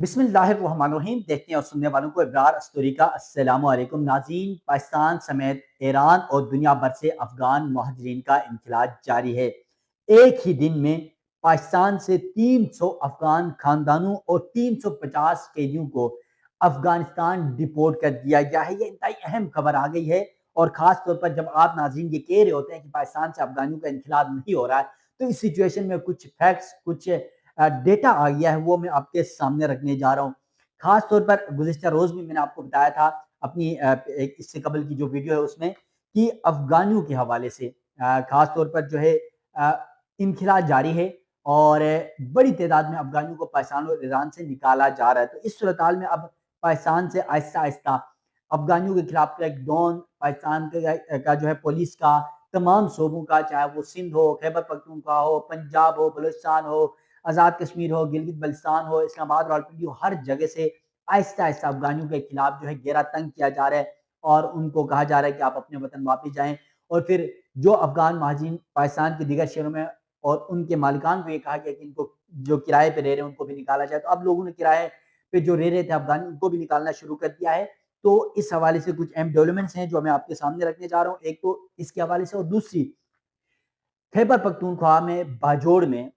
بسم اللہ الرحمن الرحیم. دیکھتے ہیں اور سننے والوں کو ابرار استوری کا السلام علیکم. ناظرین، پاکستان سمیت ایران اور دنیا بھر سے افغان مہاجرین کا انخلاء جاری ہے. ایک ہی دن میں پاکستان سے 300 افغان خاندانوں اور 350 قیدیوں کو افغانستان ڈپورٹ کر دیا گیا ہے. یہ انتہائی اہم خبر آ گئی ہے، اور خاص طور پر جب آپ ناظرین یہ کہہ رہے ہوتے ہیں کہ پاکستان سے افغانیوں کا انخلاء نہیں ہو رہا ہے، تو اس سچویشن میں کچھ فیکٹس، کچھ ڈیٹا آ گیا ہے، وہ میں آپ کے سامنے رکھنے جا رہا ہوں. خاص طور پر گزشتہ روز بھی میں نے آپ کو بتایا تھا اپنی اس سے قبل کی جو ویڈیو ہے اس میں، کہ افغانیوں کے حوالے سے خاص طور پر جو ہے انخلاء جاری ہے، اور بڑی تعداد میں افغانیوں کو پاکستان اور ایران سے نکالا جا رہا ہے. تو اس صورتحال میں اب پاکستان سے آہستہ آہستہ افغانیوں کے خلاف کریک ڈاؤن پاکستان کا جو ہے پولیس کا تمام صوبوں کا، چاہے وہ سندھ ہو، خیبر پختونخوا ہو، پنجاب ہو، بلوچستان ہو، آزاد کشمیر ہو، گلگت بلتستان ہو، اسلام آباد، راولپنڈی ہو، ہر جگہ سے آہستہ آہستہ افغانیوں کے خلاف جو ہے گھیرا تنگ کیا جا رہا ہے، اور ان کو کہا جا رہا ہے کہ آپ اپنے وطن واپس جائیں. اور پھر جو افغان مہاجرین پاکستان کے دیگر شہروں میں، اور ان کے مالکان کو یہ کہا گیا کہ ان کو جو کرائے پہ رہ رہے ہیں ان کو بھی نکالا جائے. تو اب لوگوں نے کرائے پہ جو رہ رہے تھے افغان، ان کو بھی نکالنا شروع کر دیا ہے. تو اس حوالے سے کچھ اہم ڈیولپمنٹس ہیں جو میں آپ کے سامنے رکھنے جا رہا ہوں. ایک تو اس کے حوالے سے، اور دوسری خیبر پختونخوا میں باجوڑ میں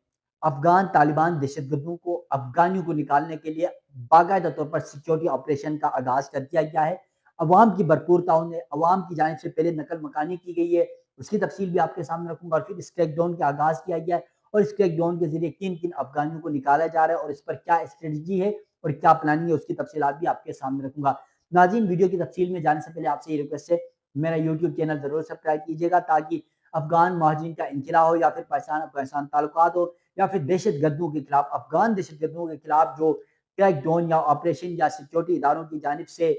افغان طالبان دہشت گردوں کو افغانیوں کو نکالنے کے لیے باقاعدہ طور پر سیکیورٹی آپریشن کا آغاز کر دیا گیا ہے. عوام کی بھرپور تعاون ہے، عوام کی جانب سے پہلے نقل مکانی کی گئی ہے، اس کی تفصیل بھی آپ کے سامنے رکھوں گا. اور پھر اس کریک ڈاؤن کا آغاز کیا گیا ہے، اور اس کریک ڈاؤن کے ذریعے کن کن افغانیوں کو نکالا جا رہا ہے، اور اس پر کیا اسٹریٹجی ہے اور کیا پلاننگ ہے، اس کی تفصیلات بھی آپ کے سامنے رکھوں گا. ناظرین، ویڈیو کی تفصیل میں جانے سے پہلے آپ سے یہ ریکویسٹ ہے، میرا یوٹیوب چینل ضرور سبسکرائب کیجیے گا، تاکہ افغان مہاجرین کا انخلاء ہو، یا پھر پاکستان افغانستان تعلقات ہو، یا پھر دہشت گردوں کے خلاف، افغان دہشت گردوں کے خلاف جو کریک ڈاؤن یا آپریشن یا سیکیورٹی اداروں کی جانب سے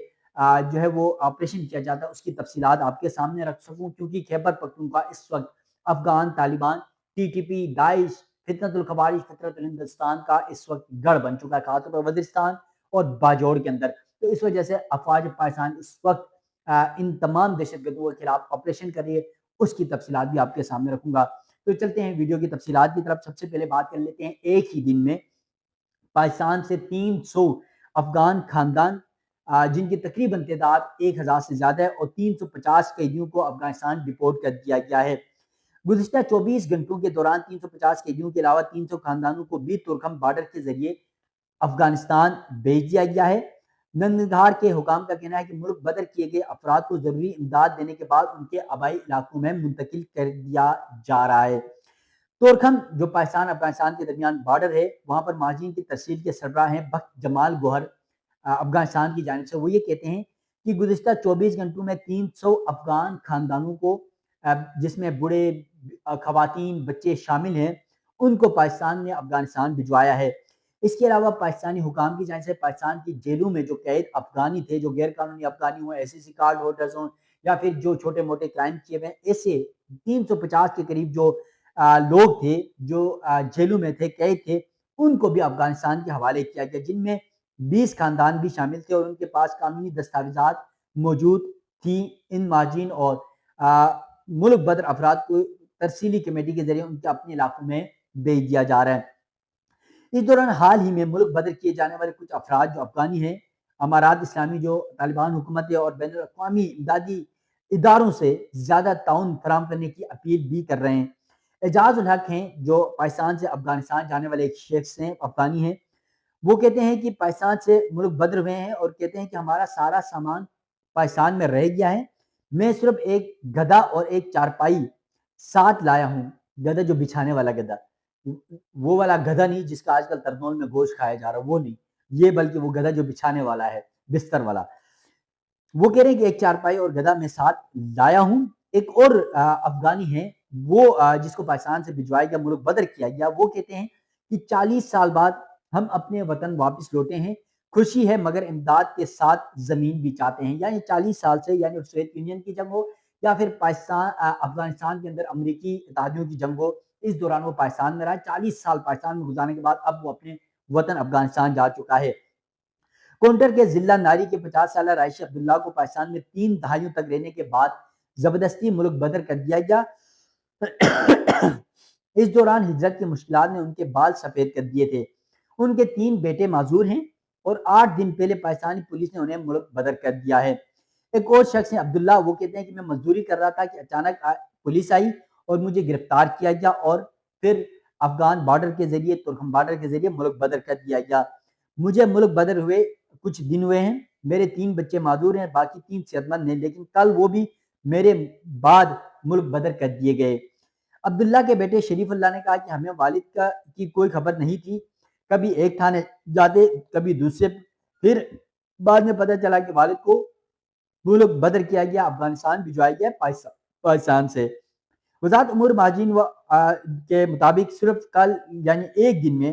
جو ہے وہ آپریشن کیا جاتا ہے، اس کی تفصیلات آپ کے سامنے رکھ سکوں. کیونکہ خیبر پختونخوا اس وقت Afghan Taliban, T T P, داعش، فتنۃ الخوارج، فتنۃ الہندوستان کا اس وقت گڑھ بن چکا ہے، خاص طور پر وزیرستان اور باجوڑ کے اندر. تو اس وجہ سے افواج پاکستان اس وقت ان تمام دہشت گردوں کے خلاف آپریشن کر رہی ہے، اس کی تفصیلات بھی آپ کے سامنے رکھوں گا. تو چلتے ہیں ویڈیو کی تفصیلات کی طرف. سب سے پہلے بات کر لیتے ہیں، ایک ہی دن میں پاکستان سے 300 افغان خاندان، جن کی تقریباً تعداد 1000 سے زیادہ ہے، اور 350 قیدیوں کو افغانستان ڈپورٹ کر دیا گیا ہے. گزشتہ 24 گھنٹوں کے دوران 350 قیدیوں کے علاوہ 300 خاندانوں کو بھی تورکھم بارڈر کے ذریعے افغانستان بھیج دیا گیا ہے. ننگرہار کے حکام کا کہنا ہے کہ ملک بدر کیے گئے افراد کو ضروری امداد دینے کے بعد ان کے آبائی علاقوں میں منتقل کر دیا جا رہا ہے. تورکھم جو پاکستان افغانستان کے درمیان بارڈر ہے، وہاں پر مہاجرین کی ترسیل کے سربراہ ہیں بخت جمال گوہر افغانستان کی جانب سے. وہ یہ کہتے ہیں کہ گزشتہ 24 گھنٹوں میں 300 افغان خاندانوں کو، جس میں بوڑھے، خواتین، بچے شامل ہیں، ان کو پاکستان نے افغانستان بھجوایا ہے. اس کے علاوہ پاکستانی حکام کی جانب سے پاکستان کی جیلوں میں جو قید افغانی تھے، جو غیر قانونی افغانی ہوں، ایس ای سی کارڈ ہولڈرز ہوں، یا پھر جو چھوٹے موٹے کرائم کیے ہوئے ہیں، ایسے 350 کے قریب جو لوگ تھے، جو جیلوں میں تھے، قید تھے، ان کو بھی افغانستان کے حوالے کیا گیا، جن میں 20 خاندان بھی شامل تھے، اور ان کے پاس قانونی دستاویزات موجود تھی. ان مہاجرین اور ملک بدر افراد کو ترسیلی کمیٹی کے ذریعے ان کے اپنے علاقوں میں بھیج دیا جا رہا ہے. اس دوران حال ہی میں ملک بدر کیے جانے والے کچھ افراد جو افغانی ہیں، امارات اسلامی جو طالبان حکومت ہے اور بین الاقوامی امدادی اداروں سے زیادہ تعاون فراہم کرنے کی اپیل بھی کر رہے ہیں. اعجاز الحق ہیں، جو پاکستان سے افغانستان جانے والے ایک شخص ہیں، افغانی ہیں. وہ کہتے ہیں کہ پاکستان سے ملک بدر ہوئے ہیں، اور کہتے ہیں کہ ہمارا سارا سامان پاکستان میں رہ گیا ہے، میں صرف ایک گدھا اور ایک چارپائی ساتھ لایا ہوں. گدھا جو بچھانے والا گدھا، وہ والا گدھا نہیں جس کا آج کل ترنول میں گوشت کھایا جا رہا، وہ نہیں یہ، بلکہ وہ گدھا جو بچھانے والا ہے، بستر والا. وہ کہہ رہے ہیں کہ ایک چارپائی اور گدھا میں ساتھ لایا ہوں. ایک اور افغانی ہے، وہ جس کو پاکستان سے بھجوایا گیا، ملک بدر کیا گیا، وہ کہتے ہیں کہ 40 سال بعد ہم اپنے وطن واپس لوٹے ہیں، خوشی ہے مگر امداد کے ساتھ زمین بھی چاہتے ہیں. یعنی 40 سال سے، یعنی سوویت یونین کی جنگ ہو یا پھر پاکستان افغانستان کے اندر امریکی اتحادیوں کی جنگ ہو، اس دوران وہ پاکستان میں رہا. 40 سال پاکستان میں گزارنے کے بعد اب وہ اپنے وطن افغانستان جا چکا ہے. کونٹر کے ضلع ناری کے 50 سالہ رائشی عبداللہ کو پاکستان میں 3 دہائیوں تک رہنے کے بعد زبردستی ملک بدر کر دیا گیا. اس دوران ہجرت کی مشکلات نے ان کے بال سفید کر دیے تھے. ان کے 3 بیٹے معذور ہیں. اور 8 دن پہلے پاکستانی پولیس نے انہیں ملک بدر کر دیا ہے۔ ایک اور شخص ہیں عبداللہ، وہ کہتے ہیں کہ میں مزدوری کر رہا تھا کہ اچانک پولیس آئی اور مجھے گرفتار کیا گیا اور پھر افغان بارڈر کے ذریعے، ترکم بارڈر کے ذریعے ملک بدر کر دیا گیا۔ مجھے ملک بدر ہوئے کچھ دن ہوئے ہیں، میرے 3 بچے معذور ہیں، باقی 3 صحت مند ہیں، لیکن کل وہ بھی میرے بعد ملک بدر کر دیے گئے۔ عبداللہ کے بیٹے شریف اللہ نے کہا کہ ہمیں والد کی کوئی خبر نہیں تھی، کبھی ایک تھانے جاتے کبھی دوسرے، پھر بعد میں پتہ چلا کہ والد کو ملک بدر کیا گیا، افغانستان بھجوایا گیا پاکستان سے۔ وزارت امور مہاجرین کے مطابق صرف کل یعنی ایک دن میں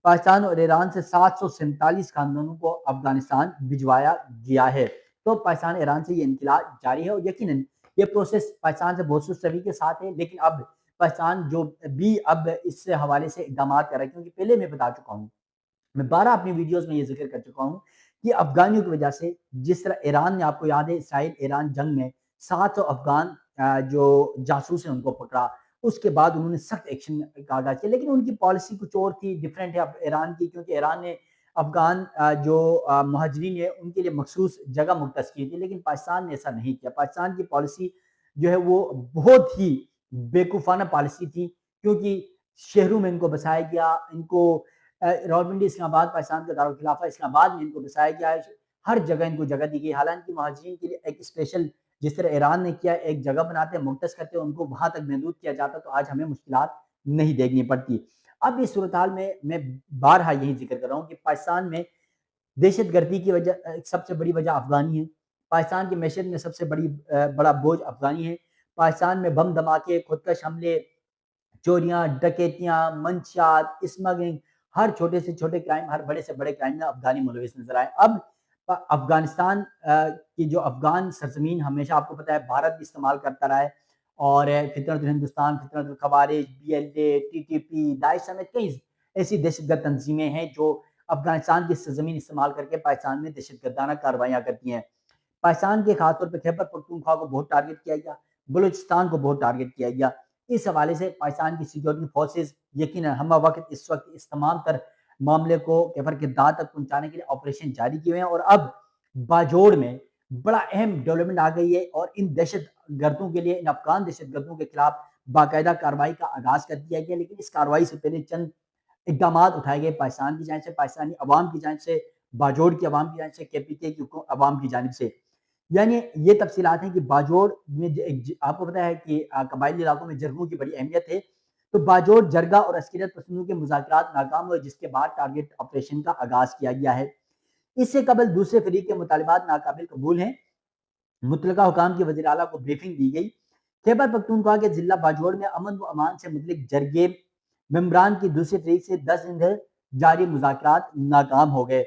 پاکستان اور ایران سے 747 خاندانوں کو افغانستان بھجوایا گیا ہے۔ تو پاکستان ایران سے یہ انخلا جاری ہے اور یقیناً یہ پروسیس پاکستان سے بہت سستی کے ساتھ ہے، لیکن اب پاکستان جو بھی اب اس سے حوالے سے اقدامات کر رہا ہے، کیونکہ پہلے میں بتا چکا ہوں، میں 12 اپنی ویڈیوز میں یہ ذکر کر چکا ہوں کہ افغانیوں کی وجہ سے جس طرح ایران نے، آپ کو یاد ہے اسرائیل ایران جنگ میں 700 افغان جو جاسوس ہیں ان کو پکڑا، اس کے بعد انہوں نے سخت ایکشن کا آغاز کیا، لیکن ان کی پالیسی کچھ اور تھی، ڈیفرنٹ ہے ایران کی، کیونکہ ایران نے افغان جو مہاجرین ہیں ان کے لیے مخصوص جگہ مختص کی تھی، لیکن پاکستان نے ایسا نہیں کیا۔ پاکستان کی پالیسی جو ہے وہ بہت ہی بیوقوفانہ پالیسی تھی، کیونکہ شہروں میں ان کو بسایا گیا، ان کو راولپنڈی اسلام آباد پاکستان کا دارالخلافہ اسلام آباد میں ان کو بسایا گیا ہے، ہر جگہ ان کو جگہ دی گئی، حالانکہ مہاجرین کے لیے ایک اسپیشل جس طرح ایران نے کیا ایک جگہ بناتے ہیں، مختص کرتے ہیں، ان کو وہاں تک محدود کیا جاتا، تو آج ہمیں مشکلات نہیں دیکھنی پڑتی۔ اب اس صورتحال میں بارہا یہی ذکر کر رہا ہوں کہ پاکستان میں دہشت گردی کی وجہ سب سے بڑی وجہ افغانی ہے، پاکستان کی معیشت میں سب سے بڑا بوجھ افغانی ہے، پاکستان میں بم دھماکے، خودکش حملے، چوریاں، ڈکیتیاں، منشیات، اسمگلنگ، ہر چھوٹے سے چھوٹے کرائم، ہر بڑے سے بڑے کرائم میں افغانی ملوث نظر آئے۔ اب افغانستان کی جو افغان سرزمین ہمیشہ آپ کو پتا ہے بھارت بھی استعمال کرتا رہا ہے، اور فطرت الہندوستان، فطرت الخوارج، BLA، TTP، داعش سمیت کئی ایسی دہشت گرد تنظیمیں ہیں جو افغانستان کی سرزمین استعمال کر کے پاکستان میں دہشت گردانہ کاروائیاں کرتی ہیں۔ پاکستان کے خاص طور پہ خیبر پختونخوا کو بہت ٹارگٹ کیا گیا، بلوچستان کو بہت ٹارگٹ کیا گیا۔ اس حوالے سے پاکستان کی سیکیورٹی فورسز یقیناً ہم وقت اس وقت اس تمام تر معاملے کو خیبر کے داع تک پہنچانے کے لیے آپریشن جاری کیے ہوئے ہیں، اور اب باجوڑ میں بڑا اہم ڈیولپمنٹ آ گئی ہے، اور ان دہشت گردوں کے لیے، ان افغان دہشت گردوں کے خلاف باقاعدہ کارروائی کا آغاز کر دیا گیا، لیکن اس کارروائی سے پہلے چند اقدامات اٹھائے گئے پاکستان کی جانب سے، پاکستانی عوام کی جانب سے، باجوڑ کی عوام کی جانب سے، KPK کی عوام کی جانب سے۔ یعنی یہ تفصیلات ہیں کہ باجوڑ میں آپ کو پتا ہے کہ قبائلی علاقوں میں جرگوں کی بڑی اہمیت ہے، تو باجوڑ جرگہ اور عسکریت پسندوں کے مذاکرات ناکام ہوئے، جس کے بعد ٹارگٹ آپریشن کا آغاز کیا گیا ہے۔ اس سے قبل دوسرے فریق کے مطالبات ناقابل قبول ہیں، متعلقہ حکام کی وزیر اعلیٰ کو بریفنگ دی گئی۔ خیبر پختونخوا کے ضلع باجوڑ میں امن و امان سے متعلق جرگے ممبران کی دوسرے فریق سے 10 دن سے جاری مذاکرات ناکام ہو گئے۔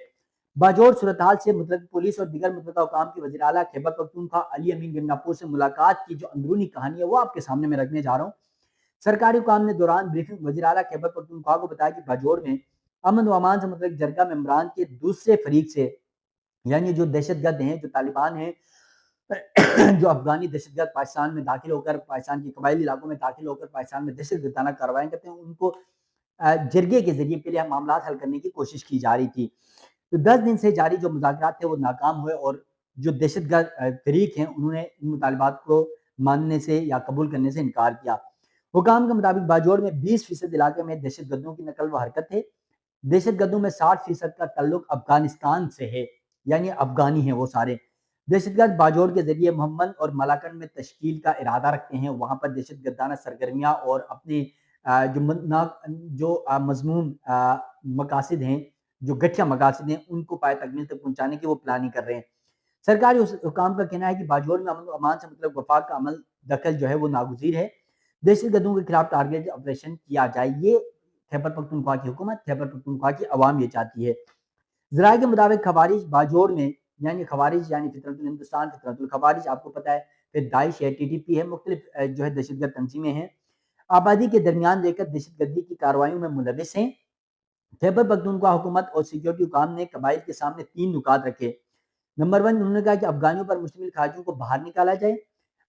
باجوڑ صورتحال سے متعلق پولیس اور دیگر متعلقہ حکام کی وزیر اعلیٰ خیبر پختونخوا علی امین گمناپور سے ملاقات کی جو اندرونی کہانی ہے وہ آپ کے سامنے میں رکھنے جا رہا ہوں۔ سرکاری حکام نے دوران بریفنگ وزیر اعلیٰ خیبر پختونخوا کو بتایا کہ باجوڑ میں امن و امان سے متعلق جرگہ ممبران کے دوسرے فریق سے، یعنی جو دہشت گرد ہیں، جو طالبان ہیں، جو افغانی دہشت گرد پاکستان میں داخل ہو کر، پاکستان کے قبائلی علاقوں میں داخل ہو کر پاکستان میں دہشت گردانہ کارروائیاں کرتے ہیں، ان کو جرگے کے ذریعے پہلے معاملات حل کرنے کی کوشش کی جا رہی تھی۔ تو 10 دن سے جاری جو مذاکرات تھے وہ ناکام ہوئے، اور جو دہشت گرد فریق ہیں انہوں نے ان مطالبات کو ماننے سے یا قبول کرنے سے انکار کیا۔ حکام کے مطابق باجوڑ میں 20% علاقے میں دہشت گردوں کی نقل و حرکت ہے، دہشت گردوں میں 60% کا تعلق افغانستان سے ہے، یعنی افغانی ہیں وہ سارے۔ دہشت گرد باجوڑ کے ذریعے محمد اور ملاکنڈ میں تشکیل کا ارادہ رکھتے ہیں، وہاں پر دہشت گردانہ سرگرمیاں اور اپنے جو مضمون مقاصد ہیں، جو گٹھیا مقاصد ہیں، ان کو پائے تکمیل تک پہنچانے کی وہ پلاننگ کر رہے ہیں۔ سرکاری حکام کا کہنا ہے کہ باجوڑ میں امن و امان سے مطلب وفاق کا عمل دخل جو ہے وہ ناگزیر ہے، دہشت گردوں کے خلاف ٹارگٹ آپریشن کیا جائے، یہ خیبر پختونخوا کی حکومت، خیبر پختونخوا کی عوام یہ چاہتی ہے۔ ذرائع کے مطابق خوارج باجوڑ میں، یعنی خوارج یعنی فطرت الہندوستان، فطرت الخوارج آپ کو پتا ہے، پھر داعش ہے، TTP ہے، مختلف جو ہے دہشت گرد تنظیمیں ہیں، آبادی کے درمیان رہ کر دہشت گردی کی کارروائیوں میں ملوث ہیں۔ خیبر پختونخوا حکومت اور سیکیورٹی حکام نے قبائل کے سامنے 3 نکات رکھے۔ نمبر 1، انہوں نے کہا کہ افغانیوں پر مشتمل خارجیوں کو باہر نکالا جائے،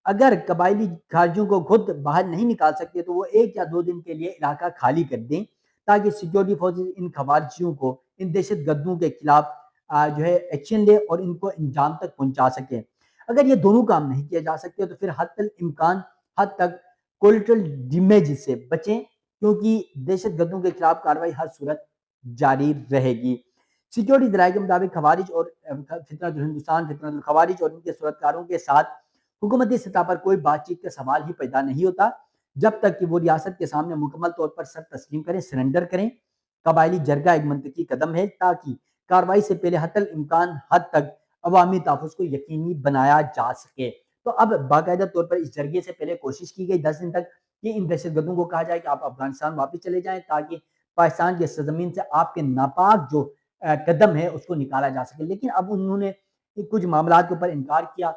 اگر قبائلی خارجیوں کو خود باہر نہیں نکال سکتے تو وہ 1 یا 2 دن کے لیے علاقہ خالی کر دیں، تاکہ سیکیورٹی فورسز ان خوارجیوں کو، ان دہشت گردوں کے خلاف جو ہے ایکشن لے اور ان کو انجام تک پہنچا سکے۔ اگر یہ دونوں کام نہیں کیے جا سکتے تو پھر حد تک کولیٹرل ڈیمیج سے بچیں، کیونکہ دہشت گردوں کے خلاف کارروائی ہر صورت جاری رہے گی۔ سیکیورٹی ذرائع کے مطابق خوارج اور فتنۃ الہندوستان، فتنۃ الخوارج اور ان کے صورتکاروں کے ساتھ حکومتی سطح پر کوئی بات چیت کا سوال ہی پیدا نہیں ہوتا جب تک کہ وہ ریاست کے سامنے مکمل طور پر سر تسلیم کریں، سرنڈر کریں۔ قبائلی جرگہ ایک منطقی قدم ہے تاکہ کارروائی سے پہلے حتی الامکان حد تک عوامی تحفظ کو یقینی بنایا جا سکے۔ تو اب باقاعدہ طور پر اس جرگے سے پہلے کوشش کی گئی 10 دن تک کہ ان دہشت گردوں کو کہا جائے کہ آپ افغانستان واپس چلے جائیں تاکہ پاکستان کی سرزمین سے آپ کے ناپاک جو قدم ہے اس کو نکالا جا سکے، لیکن اب انہوں نے کچھ معاملات کے اوپر انکار کیا۔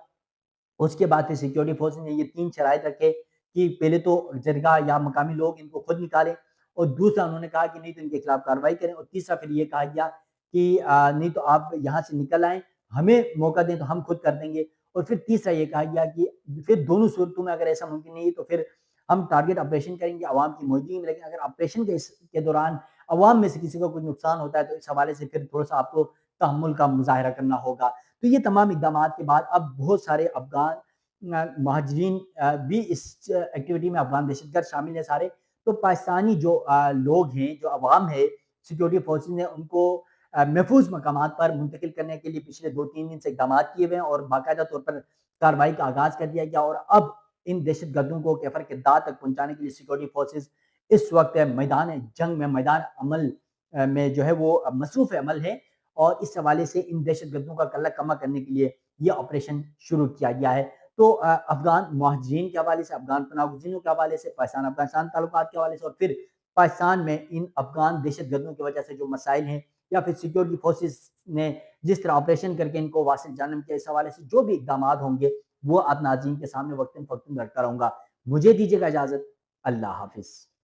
اس کے بعد پھر سیکیورٹی فورس نے یہ 3 شرائط رکھے کہ پہلے تو جرگہ یا مقامی لوگ ان کو خود نکالیں، اور دوسرا انہوں نے کہا کہ نہیں تو ان کے خلاف کارروائی کریں، اور تیسرا پھر یہ کہا گیا کہ نہیں تو آپ یہاں سے نکل آئیں، ہمیں موقع دیں تو ہم خود کر دیں گے، اور پھر تیسرا یہ کہا گیا کہ پھر دونوں صورتوں میں اگر ایسا ممکن نہیں ہے تو پھر ہم ٹارگٹ آپریشن کریں گے عوام کی موجودگی میں، لیکن اگر آپریشن کے دوران عوام میں سے کسی کو کچھ نقصان ہوتا ہے تو اس حوالے سے پھر تھوڑا سا آپ کو تحمل کا مظاہرہ کرنا ہوگا۔ تو یہ تمام اقدامات کے بعد اب بہت سارے افغان مہاجرین بھی اس ایکٹیویٹی میں، افغان دہشت گرد شامل ہیں سارے، تو پاکستانی جو لوگ ہیں، جو عوام ہے، سیکیورٹی فورسز نے ان کو محفوظ مقامات پر منتقل کرنے کے لیے پچھلے 2-3 دن سے اقدامات کیے ہوئے ہیں، اور باقاعدہ طور پر کارروائی کا آغاز کر دیا گیا، اور اب ان دہشت گردوں کو کیفر کے داغ تک پہنچانے کے لیے سیکیورٹی فورسز اس وقت میدان جنگ میں، میدان عمل میں جو ہے وہ مصروف عمل ہے، اور اس حوالے سے ان دہشت گردوں کا کلہ کما کرنے کے لیے یہ آپریشن شروع کیا گیا ہے۔ تو افغان مہاجرین کے حوالے سے، افغان پناہ گزینوں کے حوالے سے، پاکستان افغانستان تعلقات کے حوالے سے، اور پھر پاکستان میں ان افغان دہشت گردوں کی وجہ سے جو مسائل ہیں، یا پھر سیکیورٹی فورسز نے جس طرح آپریشن کر کے ان کو واصل جانب کیا، اس حوالے سے جو بھی اقدامات ہوں گے وہ آپ ناظرین کے سامنے وقتاً فوقتاً رکھتا رہوں گا۔ مجھے دیجیے گا اجازت، اللہ حافظ۔